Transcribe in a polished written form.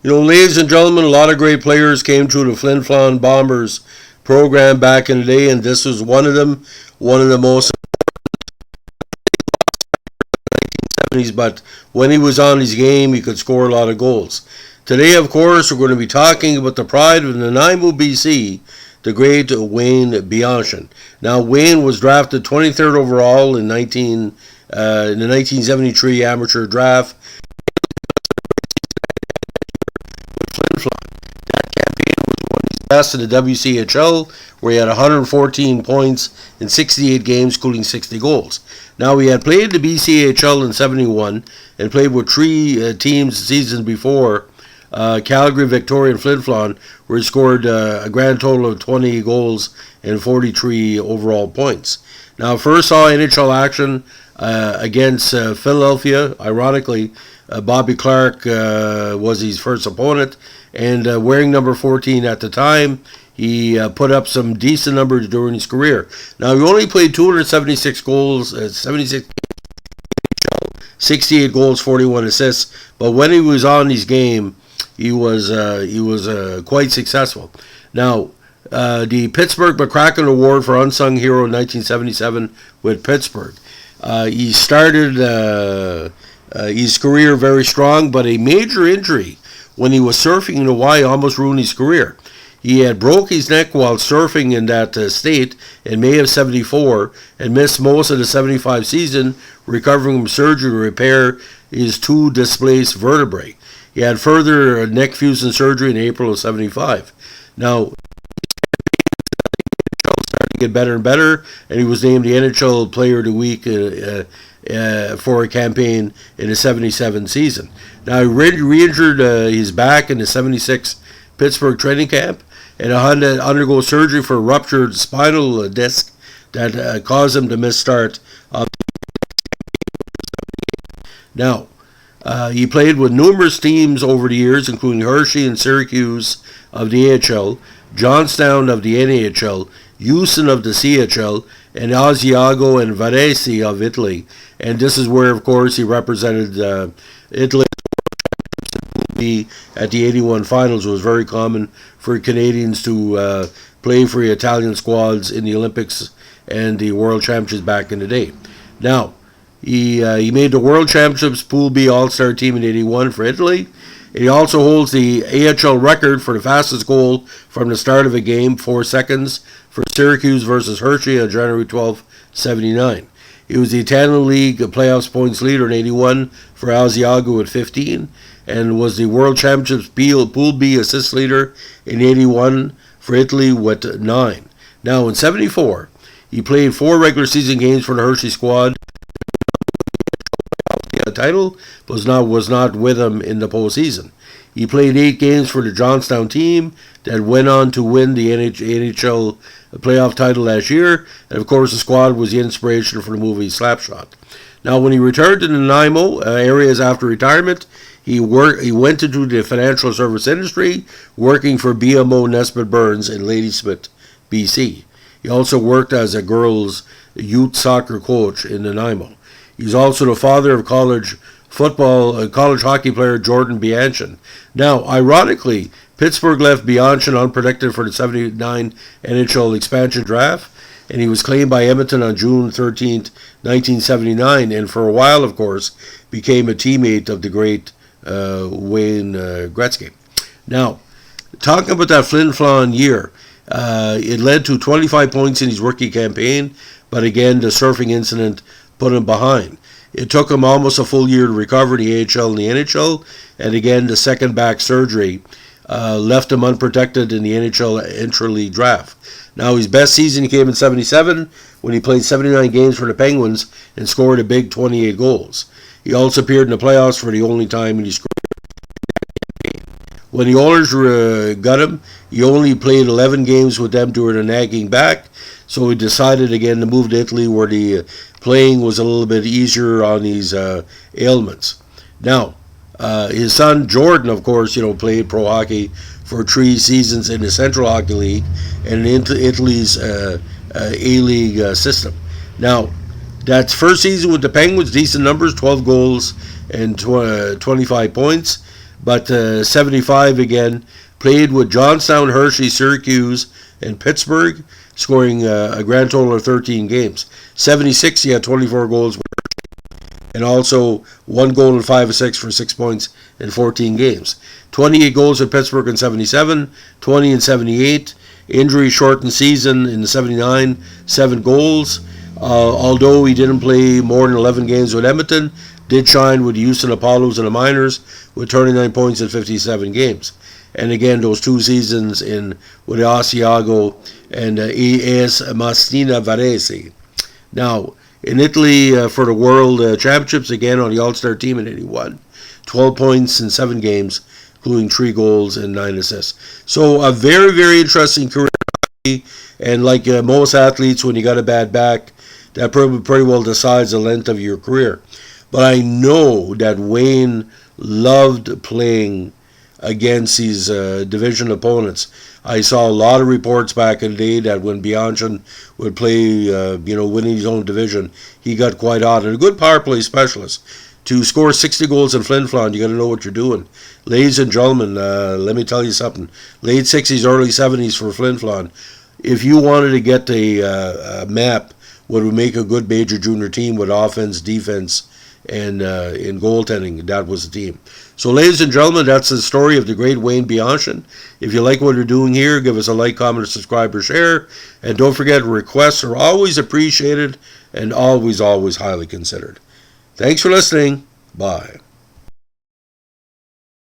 Ladies and gentlemen, a lot of great players came through the Flin Flon Bombers program back in the day, and this was one of them, one of the most 1970s, but when he was on his game, he could score a lot of goals. Today, of course, we're going to be talking about the pride of Nanaimo, BC, the great Wayne Bianchin. Now, Wayne was drafted 23rd overall in the 1973 amateur draft. That campaign was one of his best in the WCHL, where he had 114 points in 68 games, including 60 goals. Now, he had played the BCHL in 71 and played with three teams the season before, Calgary, Victoria, and Flin Flon, where he scored a grand total of 20 goals and 43 overall points. Now, first saw NHL action against Philadelphia. Ironically, Bobby Clarke was his first opponent, and wearing number 14 at the time, he put up some decent numbers during his career. Now, he only played 276 goals, 68 goals, 41 assists, but when he was on his game, he was quite successful. Now, the Pittsburgh McCracken Award for Unsung Hero in 1977 with Pittsburgh. He started his career very strong, but a major injury when he was surfing in Hawaii almost ruined his career. He had broke his neck while surfing in that state in May of 74 and missed most of the 75 season, recovering from surgery to repair his two displaced vertebrae. He had further neck fusion surgery in April of 75. Now, started to get better and better, and he was named the NHL Player of the Week for a campaign in the 77 season. Now, he re-injured his back in the 76 Pittsburgh training camp and had to undergo surgery for a ruptured spinal disc that caused him to miss start. Now, he played with numerous teams over the years, including Hershey and Syracuse of the AHL, Johnstown of the NAHL, Houston of the CHL, and Asiago and Varese of Italy. And this is where, of course, he represented Italy at the 81 finals. It was very common for Canadians to play for the Italian squads in the Olympics and the World Championships back in the day. Now, he made the World Championships Pool B All-Star team in 81 for Italy. He also holds the AHL record for the fastest goal from the start of a game, 4 seconds, for Syracuse versus Hershey on January 12, 79. He was the Italian League playoffs points leader in 81 for Asiago at 15, and was the World Championships Pool B assist leader in 81 for Italy with 9. Now, in 74, he played 4 regular season games for the Hershey squad. The title was not with him in the postseason. He played 8 games for the Johnstown team that went on to win the NHL playoff title last year, and of course the squad was the inspiration for the movie Slapshot. Now, when he returned to the Nanaimo areas after retirement, he went into the financial service industry, working for BMO Nesbitt Burns in Ladysmith, BC. He also worked as a girls' youth soccer coach in Nanaimo. He's also the father of college hockey player Jordan Bianchin. Now, ironically, Pittsburgh left Bianchin unprotected for the 79 NHL expansion draft, and he was claimed by Edmonton on June 13, 1979, and for a while, of course, became a teammate of the great Wayne Gretzky. Now, talking about that Flin Flon year, it led to 25 points in his rookie campaign, but again, the surfing incident put him behind. It took him almost a full year to recover the AHL and the NHL, and again, the second back surgery left him unprotected in the NHL intra-league draft. Now, his best season came in 77 when he played 79 games for the Penguins and scored a big 28 goals. He also appeared in the playoffs for the only time in his career. When the Oilers got him, he only played 11 games with them due to nagging back, so he decided again to move to Italy, where the playing was a little bit easier on these ailments. Now, his son Jordan, of course, played pro hockey for 3 seasons in the Central Hockey League and in Italy's A-League system. Now, that first season with the Penguins, decent numbers, 12 goals and 25 points. But 75 again, played with Johnstown, Hershey, Syracuse, and Pittsburgh, scoring a grand total of 13 games. 76, he had 24 goals, and also 1 goal and 5 assists for 6 points in 14 games. 28 goals at Pittsburgh in 77, 20 in 78. Injury shortened season in 79, 7 goals. Although he didn't play more than 11 games with Edmonton, did shine with the Houston Apollos in the minors with 39 points in 57 games. And again, those 2 seasons with Asiago and AS Mastina Varese. Now, in Italy for the World Championships, again on the All-Star team in 81. 12 points in 7 games, including 3 goals and 9 assists. So a very, very interesting career. And like most athletes, when you got a bad back, that pretty well decides the length of your career. But I know that Wayne loved playing against these division opponents. I saw a lot of reports back in the day that when Bianchin would play, winning his own division, he got quite hot. And a good power play specialist. To score 60 goals in Flin Flon, you got to know what you're doing. Ladies and gentlemen, let me tell you something. Late 60s, early 70s for Flin Flon. If you wanted to get a map, what would make a good major junior team with offense, defense, and in goaltending, that was the team. So, ladies and gentlemen, that's the story of the great Wayne Bianchin. If you like what we're doing here, give us a like, comment, subscribe, or share. And don't forget, requests are always appreciated and always, always highly considered. Thanks for listening. Bye.